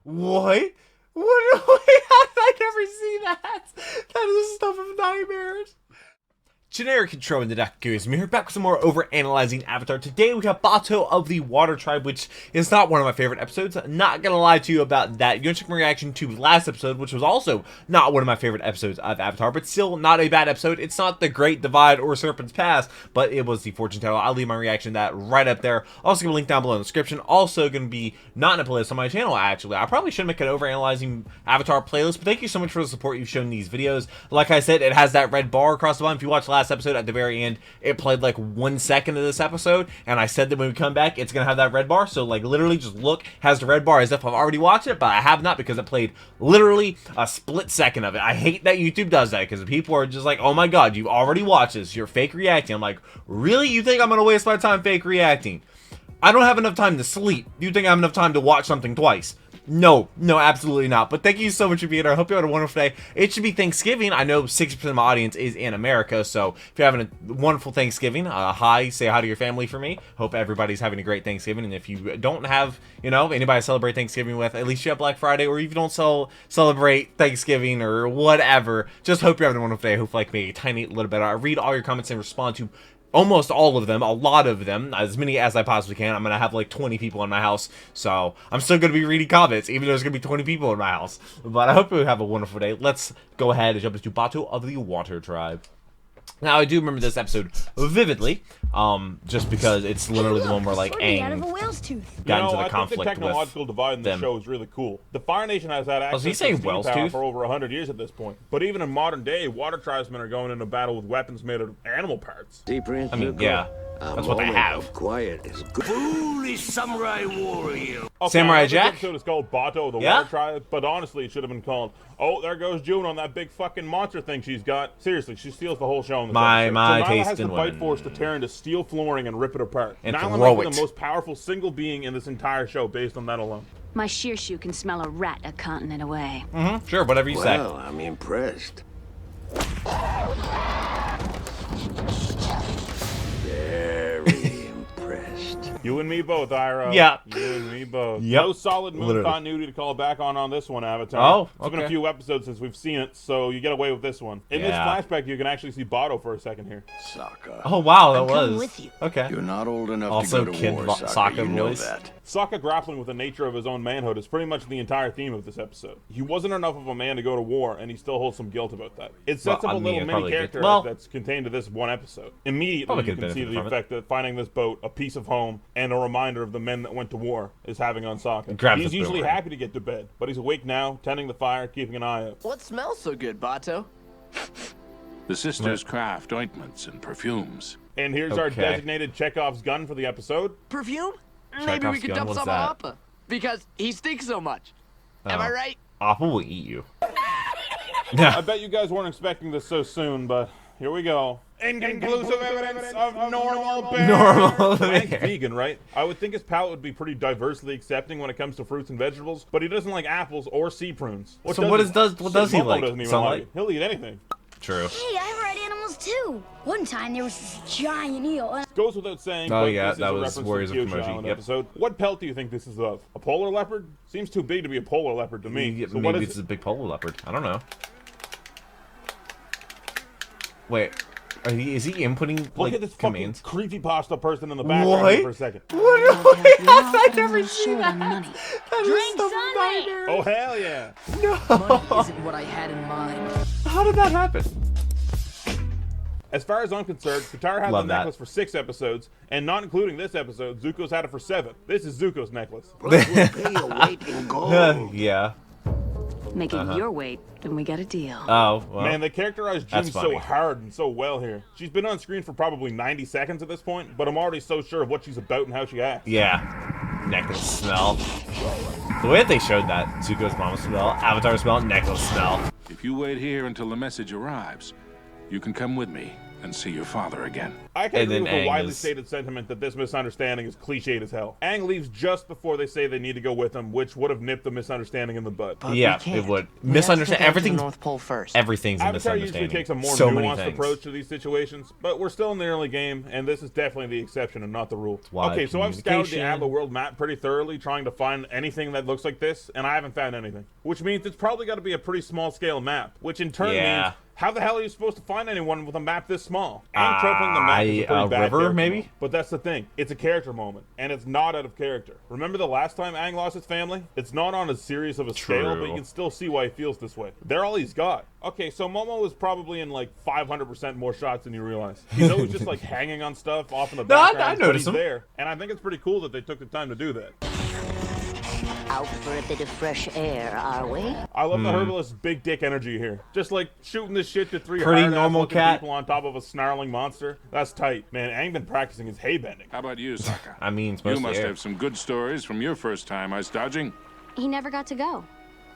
What? What? Wait, how did I never see that? That is the stuff of nightmares. Generic intro in the deck goes me here, back with some more Overanalyzing Avatar. Today we have Bato of the Water Tribe, which is not one of my favorite episodes. Not gonna lie to you about that. You're gonna check my reaction to last episode, which was also not one of my favorite episodes of Avatar, but still not a bad episode. It's not the Great Divide or Serpent's Pass, but it was the Fortune Teller. I'll leave my reaction to that right up there. Also gonna link down below in the description. Also gonna be not in a playlist on my channel, actually. I probably should make an Overanalyzing Avatar playlist, but thank you so much for the support you've shown in these videos. Like I said, it has that red bar across the bottom. If you watched last episode, at the very end it played like 1 second of this episode, and I said that when we come back it's gonna have that red bar, so like literally just look, has the red bar as if I've already watched it, but I have not, because it played literally a split second of it. I hate that YouTube does that, because people are just like, oh my god, you already watched this, you're fake reacting. I'm like, really? You think I'm gonna waste my time fake reacting? I don't have enough time to sleep. You think I have enough time to watch something twice? No, absolutely not. But thank you so much for being here. I hope you had a wonderful day. It should be Thanksgiving. I know 60% of my audience is in America, so if you're having a wonderful Thanksgiving, say hi to your family for me. Hope everybody's having a great Thanksgiving. And if you don't have, anybody to celebrate Thanksgiving with, at least you have Black Friday. Or if you don't celebrate Thanksgiving or whatever, just hope you're having a wonderful day. Hope like me a tiny little bit. I read all your comments and respond to almost all of them, a lot of them, as many as I possibly can. I'm gonna have like 20 people in my house, so I'm still gonna be reading comments, even though there's gonna be 20 people in my house. But I hope you have a wonderful day. Let's go ahead and jump into Bato of the Water Tribe. Now, I do remember this episode vividly, just because it's literally the one where like Aang got into the conflict. I think the technological divide in the show is really cool. The Fire Nation has had access to steam power for over 100 years at this point, but even in modern day, water tribesmen are going into battle with weapons made of animal parts. I mean, yeah, that's what they have. Quiet is good. Foolish samurai warrior. Okay, Samurai Jack. This episode is called Bato of the Water Tribe, but honestly, it should have been called, oh, there goes June on that big fucking monster thing she's got. Seriously, she steals the whole show in this episode. My so taste has in the women. Bite Force to tear into steel flooring and rip it apart. And Nyla throw might be it. the most powerful single being in this entire show based on that alone. My sheer shoe can smell a rat a continent away. Sure, whatever you say. Well, I'm impressed. Very impressed. You and me both, Ira. Yeah. You and me both. Yep. No solid moon Literally. continuity to call back on this one, Avatar. Oh, It's been a few episodes since we've seen it, so you get away with this one. In this flashback, you can actually see Bato for a second here. Sokka. Oh wow, that I'm was coming with you. okay. You're not old enough Also, to go to Kid war, Sokka Sokka. You know voice. that. Sokka grappling with the nature of his own manhood is pretty much the entire theme of this episode. He wasn't enough of a man to go to war, and he still holds some guilt about that. It sets up a little mini character arc that's contained to this one episode. Immediately, you can see the effect that finding this boat, a piece of home, and a reminder of the men that went to war is having on Sokka. He's usually happy to get to bed, but he's awake now, tending the fire, keeping an eye out. What smells so good, Bato? The sisters craft ointments and perfumes. And here's our designated Chekhov's gun for the episode. Perfume? Maybe we could dump some on Appa, because he stinks so much. Am I right? Appa will eat you. I bet you guys weren't expecting this so soon, but here we go. Inconclusive evidence of normal bear. Normal bear. Frank's vegan, right? I would think his palate would be pretty diversely accepting when it comes to fruits and vegetables, but he doesn't like apples or sea prunes. What does he like? Doesn't even like it. He'll eat anything. True. Hey, I ride animals too. One time there was this giant eel. And Goes without saying. Oh but yeah, this that is a was reference Warriors to of the Kyoshi Komoji. Island Yep. episode. What pelt do you think this is of? A polar leopard? Seems too big to be a polar leopard to me. So Maybe it's a big polar leopard. I don't know. Wait, is he inputting Look like at this commands? fucking creepypasta person in the background here for a second. What? Wait, I've never seen that. Money. That is stuff of nightmares. Oh hell yeah! Money isn't what I had in mind. How did that happen? As far as I'm concerned, Katara had the necklace for 6 episodes, and not including this episode, Zuko's had it for 7. This is Zuko's necklace. Plus we'll pay a weight in gold. Yeah. Make it your weight, then we got a deal. Oh, well. Man, they characterized June That's so funny. hard and so well here. She's been on screen for probably 90 seconds at this point, but I'm already so sure of what she's about and how she acts. Yeah. Necklace smell. The way that they showed that, Zuko's mama smell, Avatar smell, necklace smell. If you wait here until the message arrives, you can come with me. and see your father again. I can agree with the widely is... stated sentiment that this misunderstanding is cliched as hell. Aang leaves just before they say they need to go with him, which would have nipped the misunderstanding in the bud. But yeah, it would. Misunderstand everything. North Pole first. Everything's a Avatar misunderstanding. usually takes a more nuanced approach to these situations, but we're still in the early game, and this is definitely the exception and not the rule. Okay, so I've scoured the Atla world map pretty thoroughly, trying to find anything that looks like this, and I haven't found anything. Which means it's probably got to be a pretty small-scale map, which in turn means... How the hell are you supposed to find anyone with a map this small? And troubling the map is a pretty bad river, maybe? Moment. But that's the thing. It's a character moment, and it's not out of character. Remember the last time Aang lost his family? It's not on as serious of a scale, but you can still see why he feels this way. They're all he's got. Okay, so Momo is probably in like 500% more shots than you realize. He's always just like hanging on stuff off in the background, I noticed him. There. And I think it's pretty cool that they took the time to do that. Out for a bit of fresh air, are we? I love the herbalist's big dick energy here. Just like shooting this shit to three pretty normal cat people on top of a snarling monster. That's tight. Man, Aang been practicing his hay bending. How about you, Sokka? I mean, you must have some good stories from your first time ice dodging. He never got to go.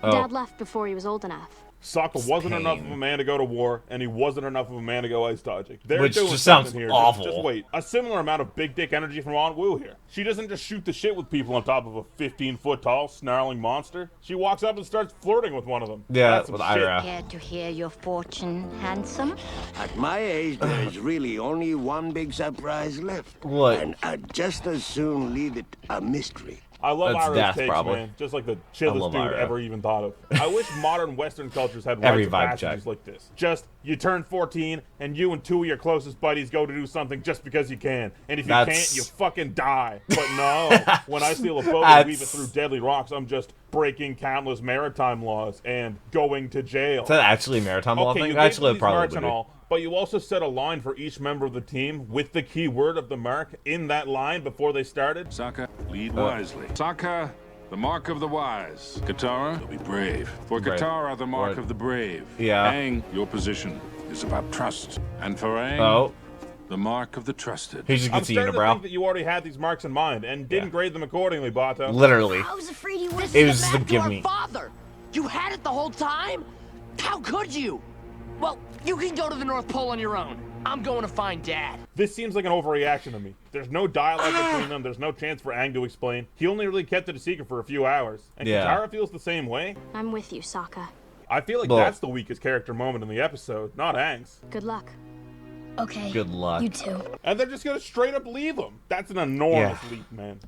Oh. Dad left before he was old enough. Sokka wasn't enough of a man to go to war, and he wasn't enough of a man to go ice dodging. Which just sounds awful. Just wait. A similar amount of big dick energy from Aunt Wu here. She doesn't just shoot the shit with people on top of a 15-foot tall, snarling monster. She walks up and starts flirting with one of them. Yeah, with Ira. Care to hear your fortune, handsome? At my age, there's really only one big surprise left. What? And I'd just as soon leave it a mystery. I love That's Ira's death, takes, probably. man. Just like the chillest dude ever even thought of. I wish modern Western cultures had Every rites of vibe passages check. like this. Just, you turn 14, and you and two of your closest buddies go to do something just because you can. And if you can't, you fucking die. But no, when I steal a boat and weave it through deadly rocks, I'm just breaking countless maritime laws and going to jail. Is that actually a maritime law thing? Actually, probably would be. But you also set a line for each member of the team with the key word of the mark in that line before they started. Sokka, lead wisely. Sokka, the mark of the wise. Katara, be brave. For Katara, the mark of the brave. Yeah. Aang, your position is about trust. And for Aang, the mark of the trusted. He's just I'm starting to bro. think that you already had these marks in mind and didn't grade them accordingly, Bato. Literally. I was afraid he was. It was just give me. Father, you had it the whole time? How could you? Well, you can go to the North Pole on your own. I'm going to find Dad. This seems like an overreaction to me. There's no dialogue between them. There's no chance for Aang to explain. He only really kept it a secret for a few hours. And Katara feels the same way. I'm with you, Sokka. I feel like that's the weakest character moment in the episode, not Aang's. Good luck. Okay. Good luck. You too. And they're just gonna straight up leave him. That's an enormous leap, man.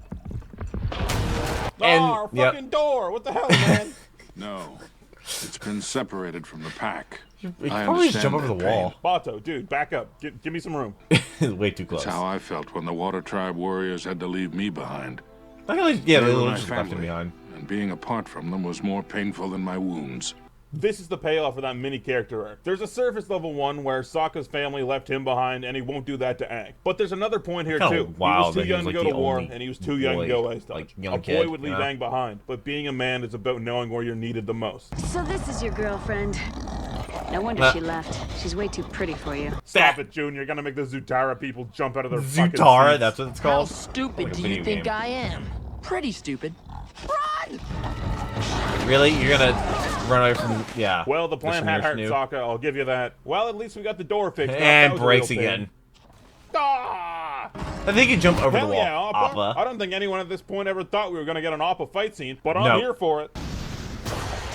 And, our fucking door. What the hell, man? No. It's been separated from the pack. You probably just jump over the wall. Bato, dude, back up. Give me some room. Way too close. That's how I felt when the Water Tribe warriors had to leave me behind. They were just left him behind. And being apart from them was more painful than my wounds. This is the payoff for that mini character arc. There's a surface level one where Sokka's family left him behind, and he won't do that to Aang. But there's another point here too. He was too young to go to war, and he was too young to go ice dodge. A boy would leave Aang behind, but being a man is about knowing where you're needed the most. So this is your girlfriend. No wonder she left. She's way too pretty for you. Stop it, June. You're gonna make the Zutara people jump out of their fucking Zutara, seats. that's what it's called. How stupid do you think I am? Pretty stupid. Run! Really? You're gonna run away from... Yeah. Well, the plan had heart, Sokka. I'll give you that. Well, at least we got the door fixed. And breaks again. Ah! I think you jump over Hell the wall. Yeah, Appa. I don't think anyone at this point ever thought we were going to get an Appa fight scene, but I'm here for it.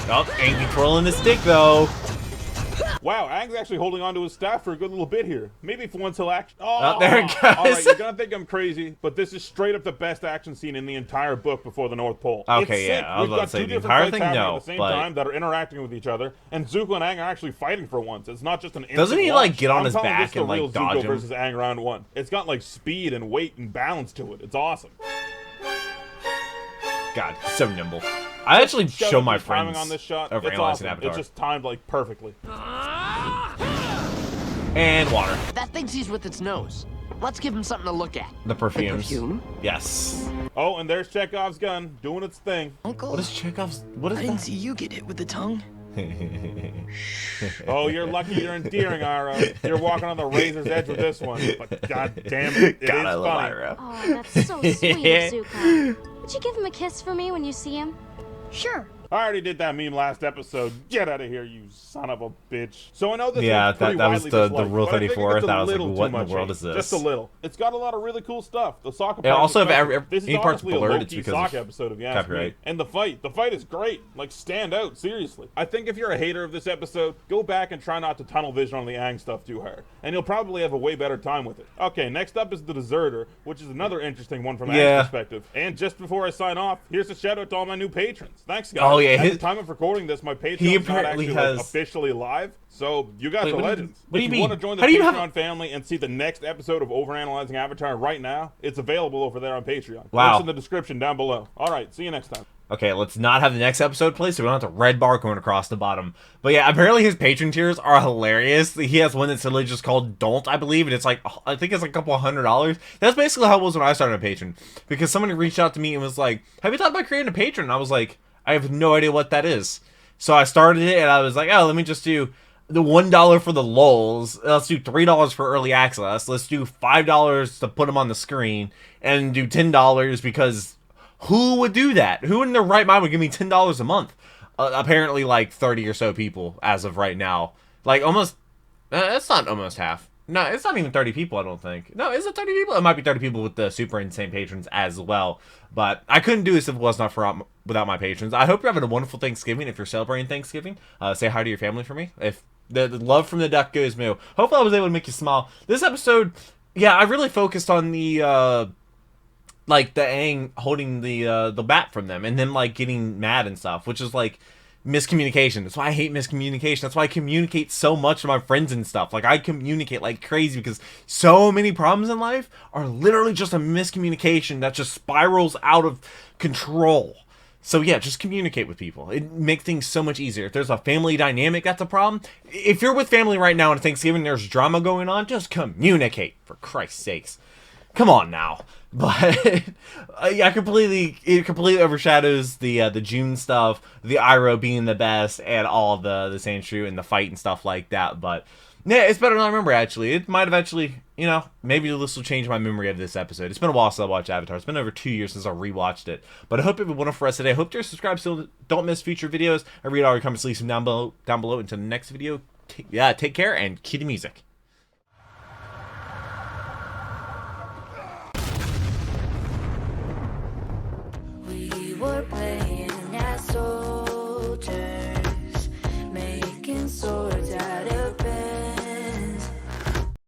Oh, Aang controlling the stick, though. Wow, Aang's actually holding on to his staff for a good little bit here. Maybe for once he'll actually... Oh, there it goes. Alright, you're going to think I'm crazy, but this is straight up the best action scene in the entire book before the North Pole. Okay, it's sick. I was We've about got to say, two the different entire fights thing, happening no, at the same but... time that are interacting with each other, and Zuko and Aang are actually fighting for once. It's not just an instant Doesn't he, watch. like, get on I'm his calling back this the and, like, real dodge Zuko him? versus Aang round one. It's got, like, speed and weight and balance to it. It's awesome. God, so nimble. I actually show my friends on this shot. over It's analyzing awesome. Avatar. It's just timed, like, perfectly. And water. That thing sees with its nose. Let's give him something to look at. The perfumes. Perfume? Yes. Oh, and there's Chekhov's gun doing its thing. Uncle, what is Chekhov's? What is I didn't see you get hit with the tongue. Oh, you're lucky you're endearing, Ira. You're walking on the razor's edge with this one. But god damn it, it is I love funny. Ira. Oh, that's so sweet of Zuko. Would you give him a kiss for me when you see him? Sure. I already did that meme last episode. Get out of here, you son of a bitch. So I know this yeah, one's pretty that was widely the Rule 34. That was like, little what too in the world hate. is this? Just a little. It's got a lot of really cool stuff. The soccer Yeah, part also, if this any is part's honestly blurred, a it's low-key because sock of episode, if you ask copyright. me. And the fight is great. Like, stand out, seriously. I think if you're a hater of this episode, go back and try not to tunnel vision on the Aang stuff too hard, and you'll probably have a way better time with it. Okay, next up is The Deserter, which is another interesting one from Aang's perspective. And just before I sign off, here's a shout out to all my new patrons. Thanks, guys. Oh, yeah. At the time of recording this, my Patreon's not actually like, officially live, so you guys are legends. What do you mean? Want to join the Patreon family and see the next episode of Overanalyzing Avatar right now, it's available over there on Patreon. Wow. Links in the description down below. All right, see you next time. Okay, let's not have the next episode play so we don't have the red bar going across the bottom. But yeah, apparently his patron tiers are hilarious. He has one that's literally just called Don't, I believe, and it's like, I think it's like a couple $100. That's basically how it was when I started a patron. Because somebody reached out to me and was like, have you thought about creating a patron? And I was like, I have no idea what that is. So I started it and I was like, oh, let me just do the $1 for the lulz. Let's do $3 for early access. Let's do $5 to put them on the screen. And do $10 because... who would do that? Who in their right mind would give me $10 a month? Apparently, like 30 or so people as of right now. Like almost, it's not almost half. No, it's not even 30 people, I don't think. No, is it 30 people? It might be 30 people with the super insane patrons as well. But I couldn't do this if it was not for without my patrons. I hope you're having a wonderful Thanksgiving. If you're celebrating Thanksgiving, say hi to your family for me. If the love from the duck goes moo. Hopefully I was able to make you smile. This episode, yeah, I really focused on the... like the Aang holding the bat from them and then like getting mad and stuff, which is like miscommunication. That's why I hate miscommunication. That's why I communicate so much to my friends and stuff. Like I communicate like crazy because so many problems in life are literally just a miscommunication that just spirals out of control. So yeah, just communicate with people. It makes things so much easier. If there's a family dynamic that's a problem, if you're with family right now and Thanksgiving there's drama going on, just communicate, for Christ's sakes. Come on now. But yeah, it completely overshadows the June stuff, the Iroh being the best, and all of the Sandshrew and the fight and stuff like that. But yeah, it's better than I remember, actually. It might have actually, you know, maybe this will change my memory of this episode. It's been a while since I watched Avatar. It's been over 2 years since I rewatched it. But I hope you have a wonderful rest of the day. I hope you're subscribed so don't miss future videos. I read all your comments, leave them down below. Until the next video, take care and cue the music. We were playing as soldiers.